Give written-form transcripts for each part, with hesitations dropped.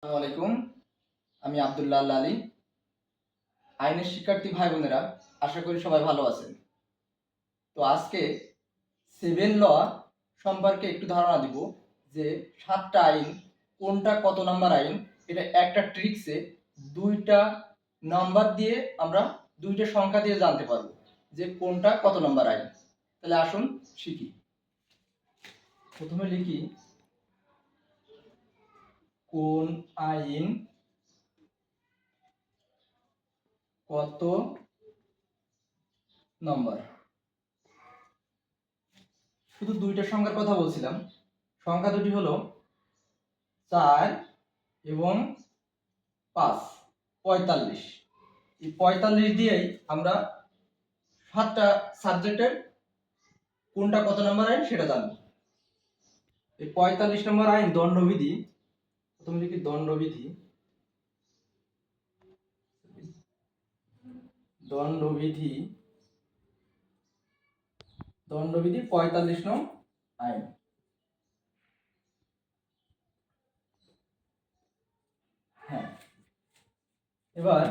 আসসালামু আলাইকুম। আমি আব্দুল্লাহ আল আলী। আইনের শিক্ষার্থী ভাই বোনেরা, আশা করি সবাই ভালো আছেন। তো আজকে সিভিল ল সম্পর্কে একটু ধারণা দিব যে 7টা আইন কোনটা কত নাম্বার আইন, এটা একটা ট্রিক্সে 2টা নাম্বার দিয়ে আমরা 2টা সংখ্যা দিয়ে জানতে পারবো যে কোনটা কত নাম্বার আইন। তাহলে আসুন শিখি। প্রথমে লিখি কোন আইন কত নম্বর। শুধু 2টা সংখ্যার কথা বলছিলাম। সংখ্যা দুটি হলো 4 এবং 5, 45। এই 45 দিয়েই আমরা 7টা সাবজেক্টের কোনটা কত নম্বর আইন সেটা জানবো। এই 45 নম্বর আইন দণ্ডবিধি। প্রথমে লিখি দণ্ডবিধি। দণ্ডবিধি 45 নং আইন। হ্যাঁ, এবার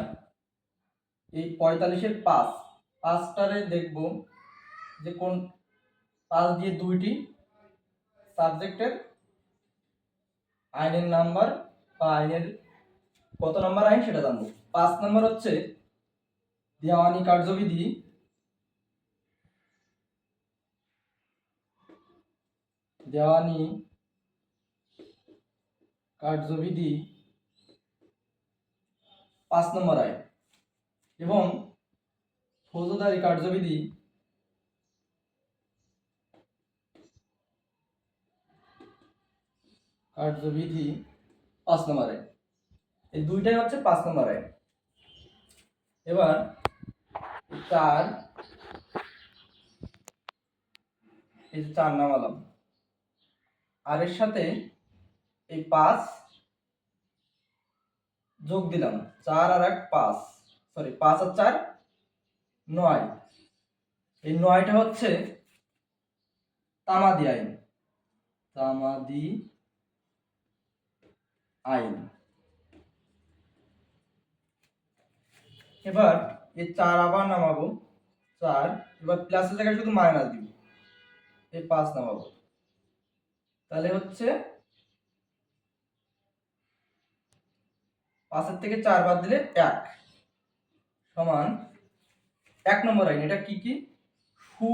এই 45-এর 5টারে দেখব যে কোন 5 দিয়ে 2টি সাবজেক্টের আইনের নাম্বার বা আইনের কত নাম্বার আইন সেটা জানবো। 5 নম্বর হচ্ছে দেওয়ানি কার্যবিধি। দেওয়ানি কার্যবিধি 5 নম্বর আইন এবং ফৌজদারি কার্যবিধি কার্যবিধি 5 নম্বর আইন। এই দুইটাই হচ্ছে 5 নম্বর আইন। এবার 4, এই 4 নামালাম, আর এর সাথে এই 5 যোগ দিলাম। 4 আর 1 5, সরি 5 আর 4 9। এই 9টা হচ্ছে তামাদি আইন। তামাদি আইন। এবার এই 4 আবার নামাবো। 4, এবার প্লাসের জায়গায় শুধু মাইনাস দিব। এই 5 নামাবো, তাহলে হচ্ছে 5-এর থেকে 4 বাদ দিলে 1 সমান 1 নম্বর আইন। এটা কি কি? সু,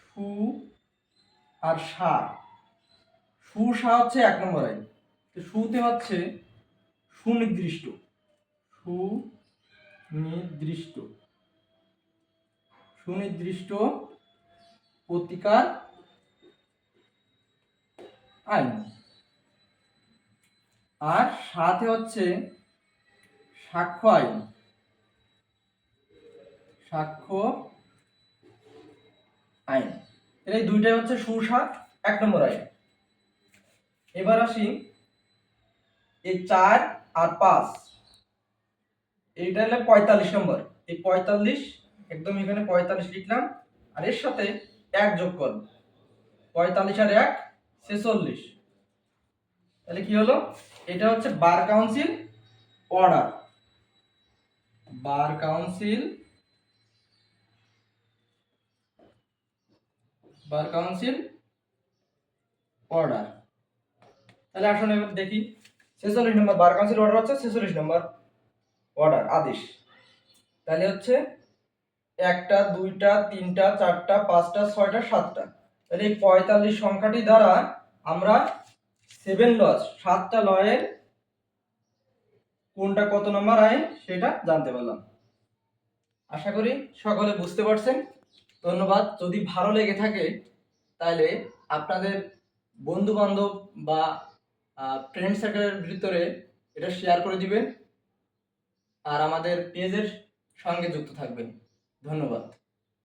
সু আর সা। সু সা হচ্ছে 1 নম্বর আইন। তো সুতে হচ্ছে সুনির্দিষ্ট। সুনির্দিষ্ট, সুনির্দিষ্ট প্রতিকার আইন। আর সাথে হচ্ছে সাক্ষ্য আইন। সাক্ষ্য আইন। এই দুইটাই হচ্ছে সুসা 1 নম্বর আইন। এবার আসি এই 4 আর 5, এইটা হলো 45 নম্বর। এই 45 একদম এখানে 45 লিখলাম, আর এর সাথে 1 যোগ করব। 45 আর 1 46। তাহলে কি হলো? এটা হচ্ছে bar council order. Bar council, bar council order. তাহলে আসুন এবার দেখি 46 নম্বর বার কাউন্সিল অর্ডার হচ্ছে 46 নম্বর অর্ডার আদেশ। তাহলে হচ্ছে 1টা 2টা 3টা 4টা 5টা 6টা 7টা। তাহলে এই 45 সংখ্যাটি দ্বারা আমরা 7 লজ 7টা লয়ের কোনটা কত নম্বর আইন সেটা জানতে পারলাম। আশা করি সকলে বুঝতে পারছেন। ধন্যবাদ। যদি ভালো লেগে থাকে তাহলে আপনাদের বন্ধু বান্ধব বা ফ্রেন্ড সার্কেলের ভিতরে এটা শেয়ার করে দিবেন আর আমাদের পেজের সঙ্গে যুক্ত থাকবেন। ধন্যবাদ।